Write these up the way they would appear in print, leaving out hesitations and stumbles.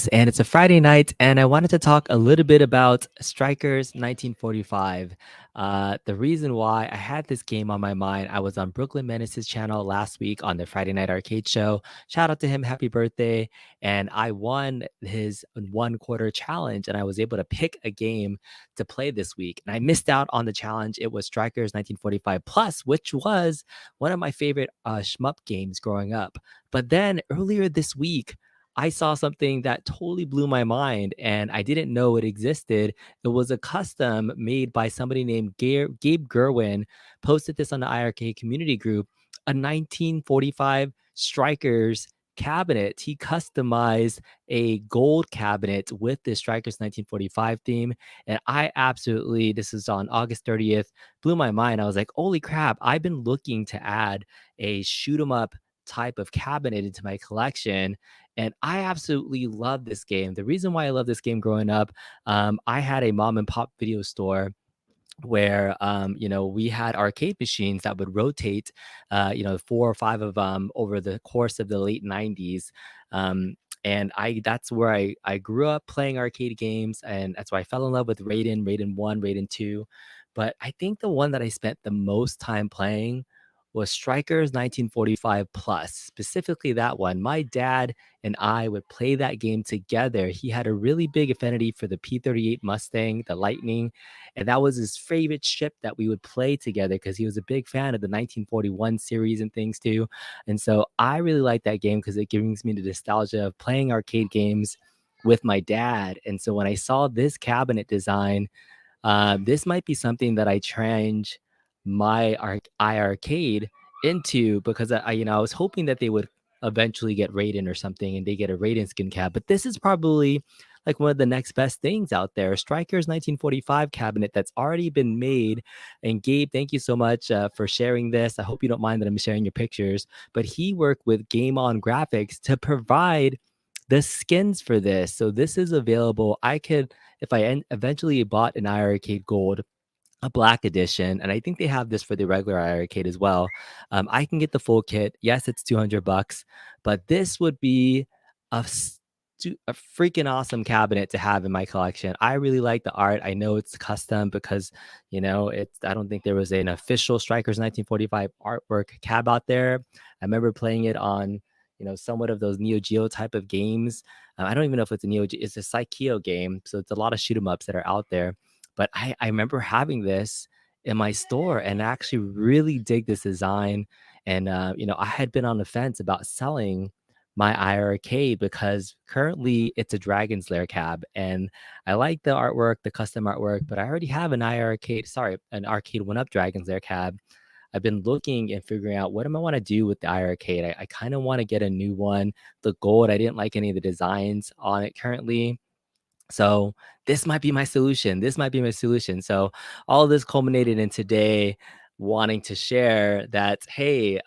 And it's a Friday night, and I wanted to talk a little bit about Strikers 1945. The reason why I had this game on my mind, I was on Brooklyn Menace's channel last week on the Friday Night Arcade Show. Shout out to him, happy birthday. And I won his 1 quarter challenge, and I was able to pick a game to play this week. And I missed out on the challenge. It was Strikers 1945 Plus, which was one of my favorite shmup games growing up. But then earlier this week, I saw something that totally blew my mind and I didn't know it existed. It was a custom made by somebody named Gabe Gerwin, posted this on the iiRcade community group, a 1945 Strikers cabinet. He customized a gold cabinet with the Strikers 1945 theme. And I absolutely, this is on August 30th, blew my mind. I was like, holy crap, I've been looking to add a shoot 'em up type of cabinet into my collection, and I absolutely love this game. The reason why I love this game growing up, I had a mom and pop video store where we had arcade machines that would rotate, 4 or 5 of them over the course of the late 90s. And I that's where I grew up playing arcade games, and that's why I fell in love with Raiden 1, Raiden 2. But I think the one that I spent the most time playing was Strikers 1945 Plus, specifically that one. My dad and I would play that game together. He had a really big affinity for the P-38 Mustang, the Lightning, and that was his favorite ship that we would play together because he was a big fan of the 1941 series and things too. And so I really like that game because it gives me the nostalgia of playing arcade games with my dad. And so when I saw this cabinet design, this might be something that I change my iArcade into, because I was hoping that they would eventually get Raiden or something and they get a Raiden skin cab. But this is probably like one of the next best things out there. Strikers 1945 cabinet that's already been made. And Gabe, thank you so much for sharing this. I hope you don't mind that I'm sharing your pictures. But he worked with GameOnGrafix to provide the skins for this. So this is available. I could, if I eventually bought an iArcade Gold, a black edition, and I think they have this for the regular iArcade as well. I can get the full kit. Yes, it's $200, but this would be a freaking awesome cabinet to have in my collection. I really like the art. I know it's custom because it's. I don't think there was an official Strikers 1945 artwork cab out there. I remember playing it on somewhat of those Neo Geo type of games. I don't even know if it's a Neo Geo. It's a Psycheo game, so it's a lot of shoot 'em ups that are out there. But I remember having this in my store and I actually really dig this design. And, I had been on the fence about selling my iArcade because currently it's a Dragon's Lair cab. And I like the artwork, the custom artwork, but I already have an iArcade, sorry, an Arcade 1-Up Dragon's Lair cab. I've been looking and figuring out what am I want to do with the iArcade. I kind of want to get a new one. The gold, I didn't like any of the designs on it currently. So this might be my solution. This might be my solution. So all of this culminated in today wanting to share that, hey,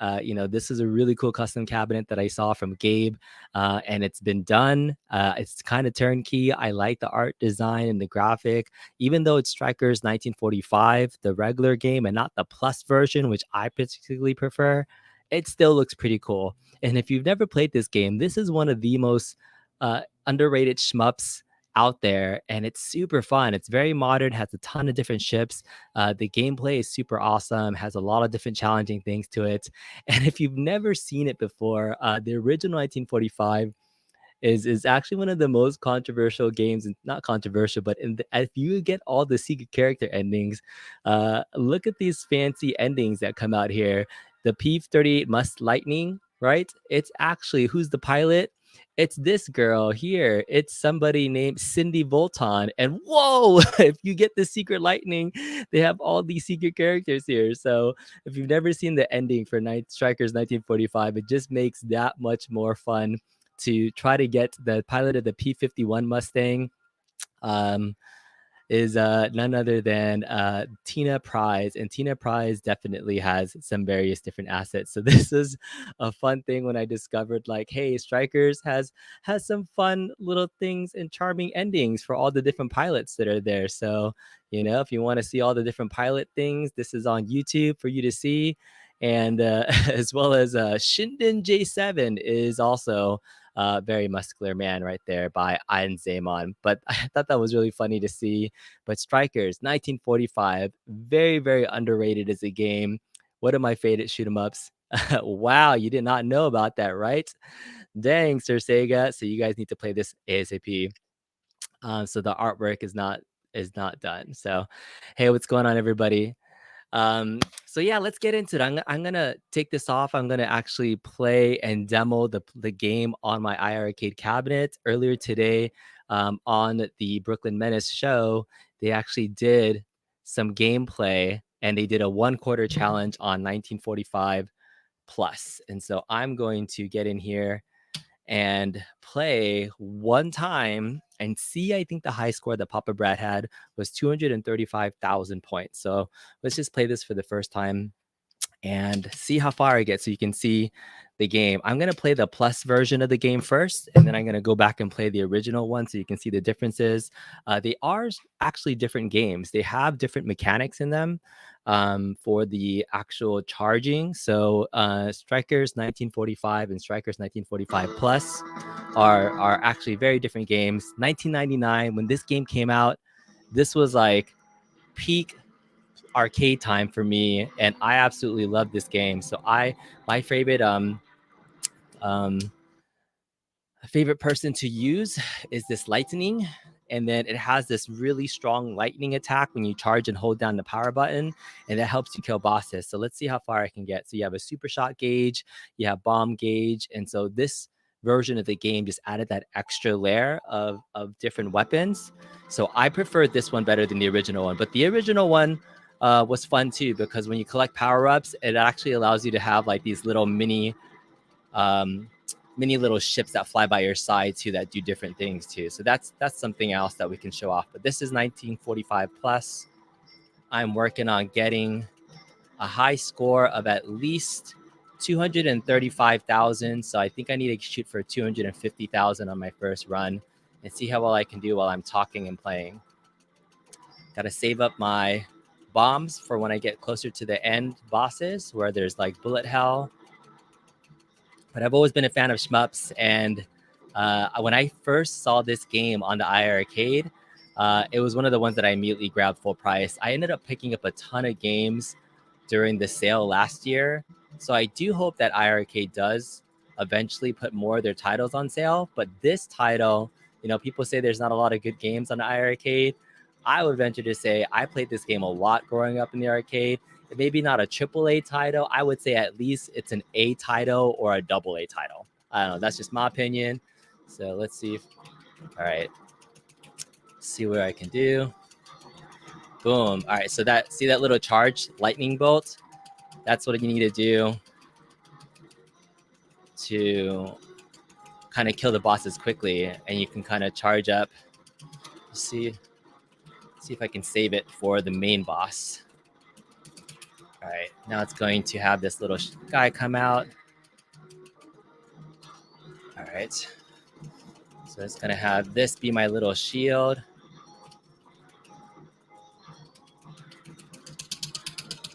this is a really cool custom cabinet that I saw from Gabe, and it's been done. It's kind of turnkey. I like the art design and the graphic, even though it's Strikers 1945, the regular game, and not the plus version, which I particularly prefer. It still looks pretty cool. And if you've never played this game, this is one of the most underrated shmups out there, and it's super fun. It's very modern, has a ton of different ships. The gameplay is super awesome, has a lot of different challenging things to it. And if you've never seen it before, the original 1945 is actually one of the most controversial games, and not controversial, but if you get all the secret character endings, look at these fancy endings that come out here. The P-38 Must Lightning, right? It's actually, who's the pilot? It's this girl here. It's somebody named Cindy Volton. And whoa, if you get the secret lightning, they have all these secret characters here. So if you've never seen the ending for Night Strikers 1945, it just makes that much more fun to try to get the pilot of the P-51 Mustang. Is none other than Tina Prize, and Tina Prize definitely has some various different assets. So this is a fun thing when I discovered, like, hey, Strikers has some fun little things and charming endings for all the different pilots that are there. So if you want to see all the different pilot things, this is on YouTube for you to see. And as well as Shinden J7 is also Very muscular man right there by Ian Zaman. But I thought that was really funny to see. But Strikers, 1945, very, very underrated as a game. One of my favorite shoot 'em ups. Wow, you did not know about that, right? Dang, Sir Sega. So you guys need to play this ASAP. So the artwork is not done. So, hey, what's going on, everybody? So yeah, let's get into it. I'm gonna take this off. I'm gonna actually play and demo the game on my iiRcade cabinet. Earlier today, on the Brooklyn Menace show, they actually did some gameplay and they did a 1/4 challenge on 1945 plus. And so I'm going to get in here and play one time and see. I think the high score that Papa Brad had was 235,000 points. So let's just play this for the first time and see how far I get so you can see the game. I'm going to play the plus version of the game first, and then I'm going to go back and play the original one so you can see the differences. They are actually different games. They have different mechanics in them for the actual charging. So Strikers 1945 and Strikers 1945 Plus are actually very different games. 1999, when this game came out, this was like peak arcade time for me, and I absolutely love this game. So my favorite person to use is this lightning, and then it has this really strong lightning attack when you charge and hold down the power button, and that helps you kill bosses. So let's see how far I can get. So you have a super shot gauge, you have bomb gauge, and so this version of the game just added that extra layer of different weapons. So I prefer this one better than the original one, but the original one was fun too, because when you collect power-ups, it actually allows you to have like these little mini little ships that fly by your side too, that do different things too. So that's something else that we can show off. But this is 1945 plus. I'm working on getting a high score of at least 235,000. So I think I need to shoot for 250,000 on my first run and see how well I can do while I'm talking and playing. Got to save up my bombs for when I get closer to the end bosses where there's like bullet hell. But I've always been a fan of shmups, and when I first saw this game on the iiRcade, it was one of the ones that I immediately grabbed full price. I ended up picking up a ton of games during the sale last year, so I do hope that iiRcade does eventually put more of their titles on sale. But this title, people say there's not a lot of good games on the iiRcade. I would venture to say I played this game a lot growing up in the arcade. Maybe not a AAA title. I would say at least it's an A title or a AA title. I don't know. That's just my opinion. So let's see. All right. See what I can do. Boom. All right. So see that little charge lightning bolt? That's what you need to do to kind of kill the bosses quickly. And you can kind of charge up. See if I can save it for the main boss. All right, now it's going to have this little guy come out. All right, so it's going to have this be my little shield.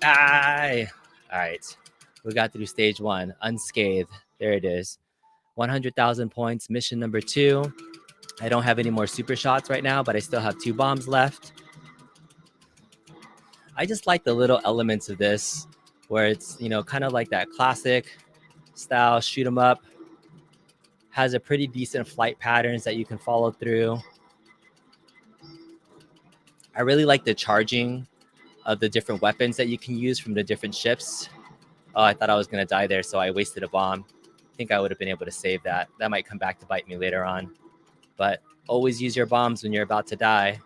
Aye. All right, we got through stage 1 unscathed. There it is. 100,000 points, mission number 2. I don't have any more super shots right now, but I still have 2 bombs left. I just like the little elements of this where it's, kind of like that classic style shoot 'em up. Has a pretty decent flight patterns that you can follow through. I really like the charging of the different weapons that you can use from the different ships. Oh, I thought I was going to die there, so I wasted a bomb. I think I would have been able to save that. That might come back to bite me later on. But always use your bombs when you're about to die.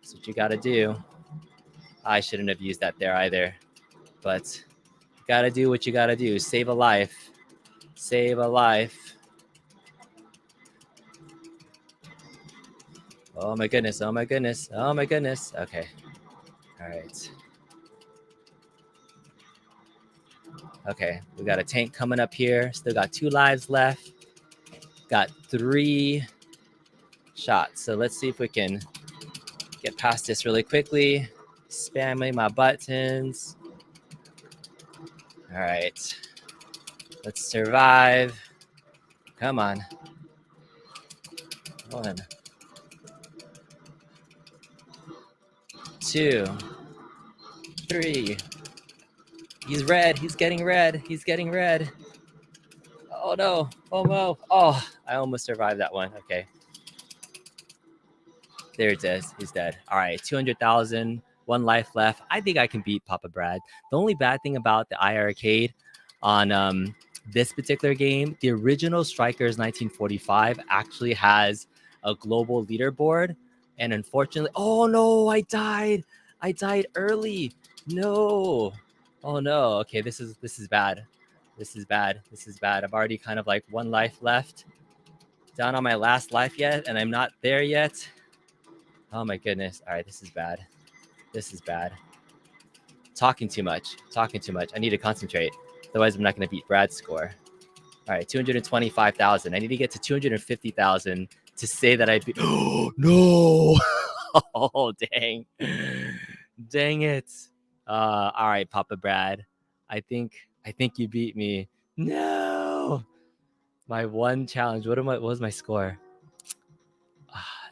That's what you got to do. I shouldn't have used that there either. But you got to do what you got to do. Save a life. Save a life. Oh my goodness, oh my goodness, oh my goodness. Okay. All right. Okay, we got a tank coming up here. Still got 2 lives left. Got 3 shots. So let's see if we can get past this really quickly. Spamming my buttons. All right. Let's survive. Come on. 1, 2, 3. He's red. He's getting red. He's getting red. Oh no. Oh no. Oh, I almost survived that one. Okay. There it is. He's dead. All right. 200,000. 1 life left. I think I can beat Papa Brad. The only bad thing about the iiRcade on this particular game, the original Strikers 1945 actually has a global leaderboard. And unfortunately, oh no, I died. I died early. No. Oh no. Okay, this is bad. This is bad. This is bad. I've already kind of like 1 life left. Down on my last life yet, and I'm not there yet. Oh my goodness. All right, this is bad. This is bad. Talking too much. Talking too much. I need to concentrate. Otherwise, I'm not going to beat Brad's score. All right, 225,000. I need to get to 250,000 to say that I beat. Oh, no. Oh, dang. Dang it. All right, Papa Brad. I think you beat me. No. My one challenge. What was my score?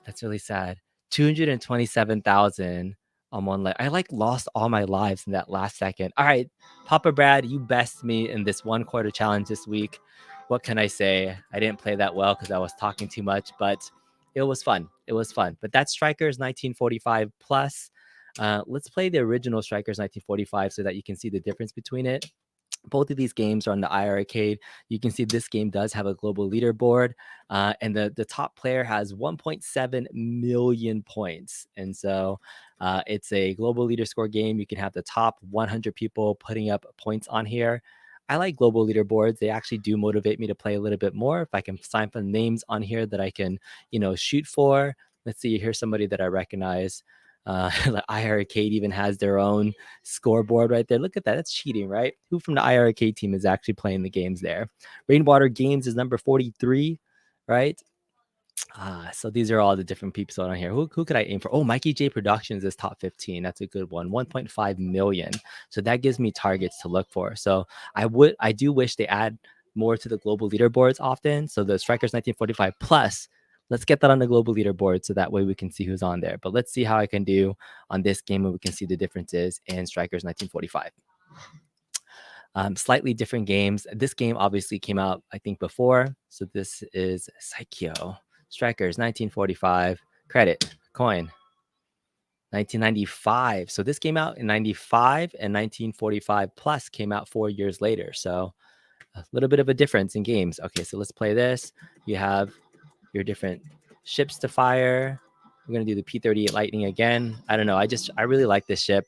That's really sad. 227,000 on 1 life. I like lost all my lives in that last second. All right, Papa Brad, you best me in this 1/4 challenge this week. What can I say? I didn't play that well because I was talking too much, but it was fun. It was fun. But that's Strikers 1945 plus. Let's play the original Strikers 1945 so that you can see the difference between it. Both of these games are on the iiRcade. You can see this game does have a global leaderboard, and the top player has 1.7 million points. And so it's a global leader score game. You can have the top 100 people putting up points on here. I like global leaderboards. They actually do motivate me to play a little bit more. If I can sign some names on here that I can, shoot for. Let's see, here's somebody that I recognize. Like iiRcade even has their own scoreboard right there. Look at that. That's cheating, right? Who from the iiRcade team is actually playing the games there? Rainwater Games is number 43, right? So these are all the different people on here. Who could I aim for? Oh, Mikey J Productions is top 15. That's a good one. 1.5 million. So that gives me targets to look for. So I do wish they add more to the global leaderboards often. So the Strikers 1945 plus, let's get that on the global leaderboard so that way we can see who's on there. But let's see how I can do on this game and we can see the differences in Strikers 1945. Slightly different games. This game obviously came out, I think, before. So this is Psycho. Strikers 1945. Credit. Coin. 1995. So this came out in 95 and 1945 plus came out 4 years later. So a little bit of a difference in games. Okay, so let's play this. You have your different ships to fire. We're going to do the P-38 Lightning again. I don't know. I really like this ship.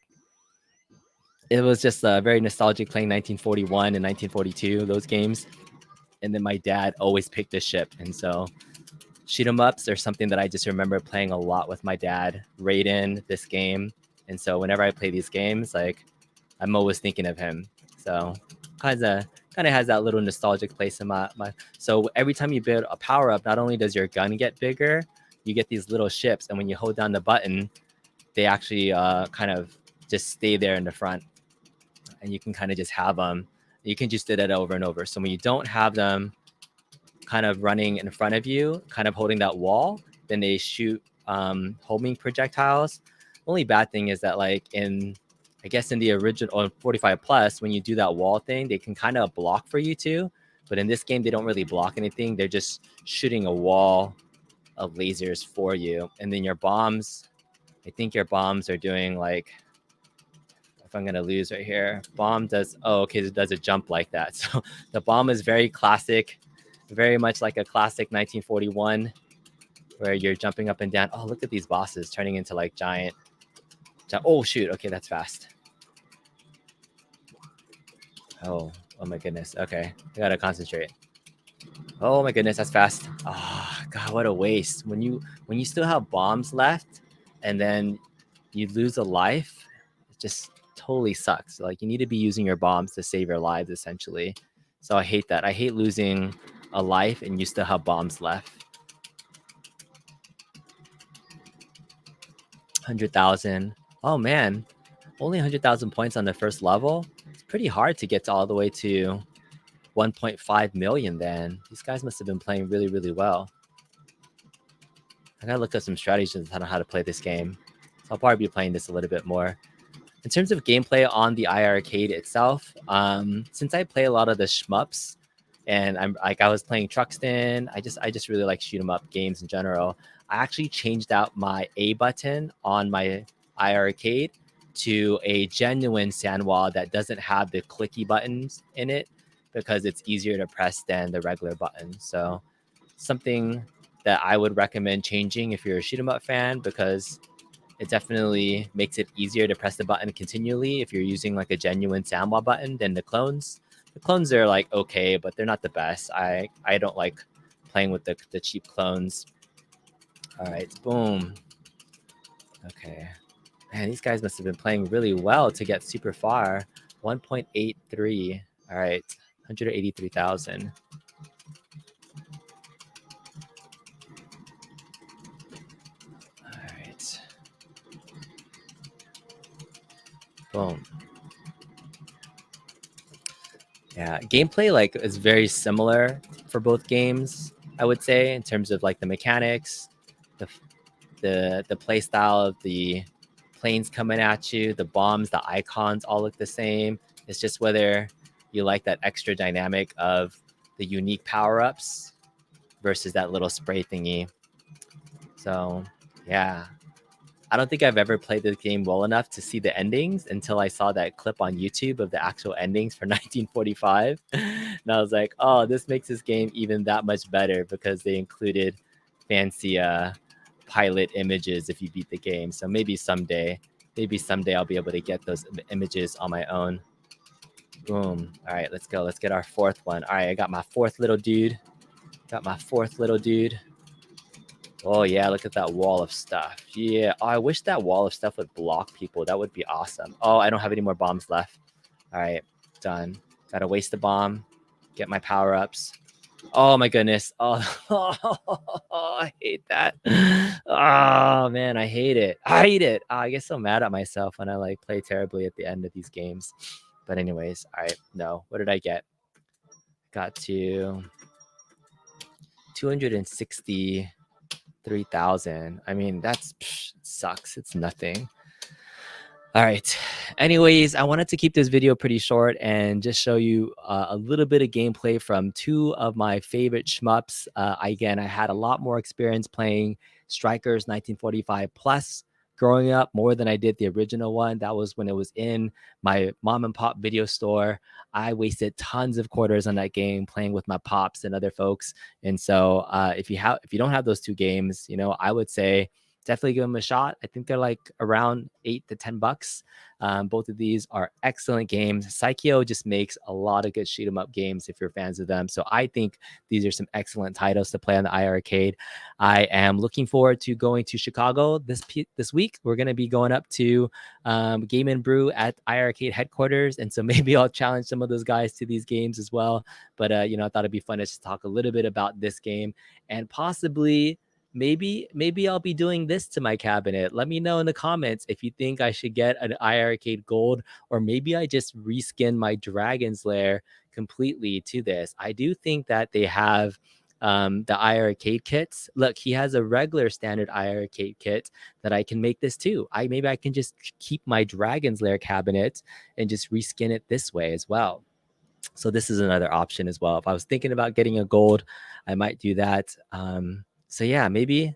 It was just very nostalgic playing 1941 and 1942, those games. And then my dad always picked this ship. And so shoot 'em ups are something that I just remember playing a lot with my dad. Raiden, this game. And so whenever I play these games, like I'm always thinking of him. So kind of has that little nostalgic place in my. So every time you build a power up, not only does your gun get bigger, you get these little ships. And when you hold down the button, they actually kind of just stay there in the front. And you can kind of just have them. You can just do that over and over. So when you don't have them kind of running in front of you, kind of holding that wall, then they shoot homing projectiles. Only bad thing is that like in the original 45 plus, when you do that wall thing, they can kind of block for you too. But in this game, they don't really block anything. They're just shooting a wall of lasers for you. And then your bombs, I think your bombs are doing like, if I'm gonna lose right here, bomb does, it does a jump like that. So the bomb is very classic, very much like a classic 1941, where you're jumping up and down. Oh, look at these bosses turning into like giant. Oh shoot! Okay, that's fast. Oh my goodness. Okay, I gotta concentrate. Oh my goodness, that's fast. Oh god, what a waste. When you still have bombs left, and then you lose a life, it just totally sucks. Like you need to be using your bombs to save your lives essentially. So I hate that. I hate losing a life and you still have bombs left. 100,000. Oh man, only 100,000 points on the first level. It's pretty hard to get to all the way to 1.5 million then. These guys must have been playing really, really well. I gotta look up some strategies on how to play this game. So I'll probably be playing this a little bit more. In terms of gameplay on the iiRcade itself, since I play a lot of the shmups, and I was playing Truxton, I just really like shoot 'em up games in general. I actually changed out my A button on my iiRcade to a genuine sandwall that doesn't have the clicky buttons in it because it's easier to press than the regular button. So something that I would recommend changing if you're a shoot 'em up fan, because it definitely makes it easier to press the button continually if you're using like a genuine sandwall button than the clones. The clones are like okay, but they're not the best. I don't like playing with the cheap clones. All right, boom. Okay. Man, these guys must have been playing really well to get super far. 1.83. All right, 183,000. All right. Boom. Yeah, gameplay like is very similar for both games, I would say, in terms of like the mechanics, the the play style of the planes coming at you, the bombs, the icons all look the same. It's just whether you like that extra dynamic of the unique power-ups versus that little spray thingy. So yeah, I don't think I've ever played this game well enough to see the endings until I saw that clip on YouTube of the actual endings for 1945. And I was like, oh, this makes this game even that much better because they included fancy pilot images if you beat the game. So maybe someday I'll be able to get those images on my own. Boom. All right, let's go. Let's get our fourth one. All right, I got my fourth little dude. Oh yeah, look at that wall of stuff. Yeah, oh, I wish that wall of stuff would block people. That would be awesome. Oh, I don't have any more bombs left. All right, done. Gotta waste the bomb. Get my power-ups. Oh my goodness. Oh, I hate that. Oh man, I hate it. Oh, I get so mad at myself when I like play terribly at the end of these games. But anyways, all right, no. What did I get? Got to 263,000. I mean, that's sucks. It's nothing. All right. Anyways, I wanted to keep this video pretty short and just show you a little bit of gameplay from two of my favorite shmups. Again, I had a lot more experience playing Strikers 1945 Plus growing up, more than I did the original one. That was when it was in my mom and pop video store. I wasted tons of quarters on that game playing with my pops and other folks. And so if you don't have those two games, you know, I would say definitely give them a shot. I think they're like around $8 to $10. Both of these are excellent games. Psycho just makes a lot of good shoot 'em up games if you're fans of them. So I think these are some excellent titles to play on the iiRcade. I am looking forward to going to Chicago this week. We're going to be going up to Game and Brew at iiRcade headquarters, and so maybe I'll challenge some of those guys to these games as well. But you know, I thought it'd be fun to just talk a little bit about this game and possibly maybe I'll be doing this to my cabinet. Let me know in the comments if you think I should get an iiRcade Gold, or maybe I just reskin my Dragon's Lair completely to this. I do think that they have the iiRcade kits. Look, he has a regular standard iiRcade kit that I can make this too. Maybe I can just keep my Dragon's Lair cabinet and just reskin it this way as well. So this is another option as well. If I was thinking about getting a gold, I might do that. So yeah, maybe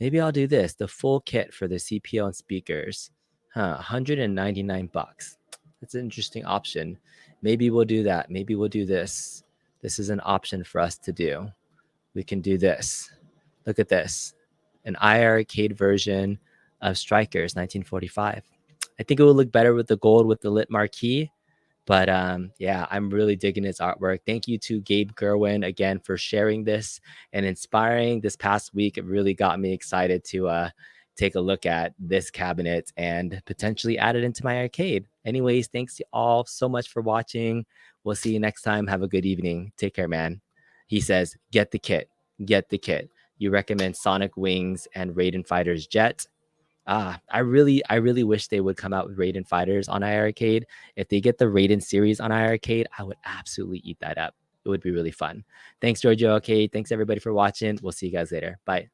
I'll do this, the full kit for the CPO and speakers. 199 bucks. That's an interesting option. Maybe we'll do that. Maybe we'll do this. This is an option for us to do. We can do this. Look at this. An iiRcade version of Strikers 1945. I think it will look better with the gold with the lit marquee. But yeah, I'm really digging his artwork. Thank you to Gabe Gerwin again for sharing this and inspiring this past week. It really got me excited to take a look at this cabinet and potentially add it into my arcade. Anyways, thanks to all so much for watching. We'll see you next time. Have a good evening. Take care, man. He says, get the kit. Get the kit. You recommend Sonic Wings and Raiden Fighters Jet. I really wish they would come out with Raiden Fighters on iiRcade. If they get the Raiden series on iiRcade, I would absolutely eat that up. It would be really fun. Thanks, Giorgio Arcade. Thanks everybody for watching. We'll see you guys later. Bye.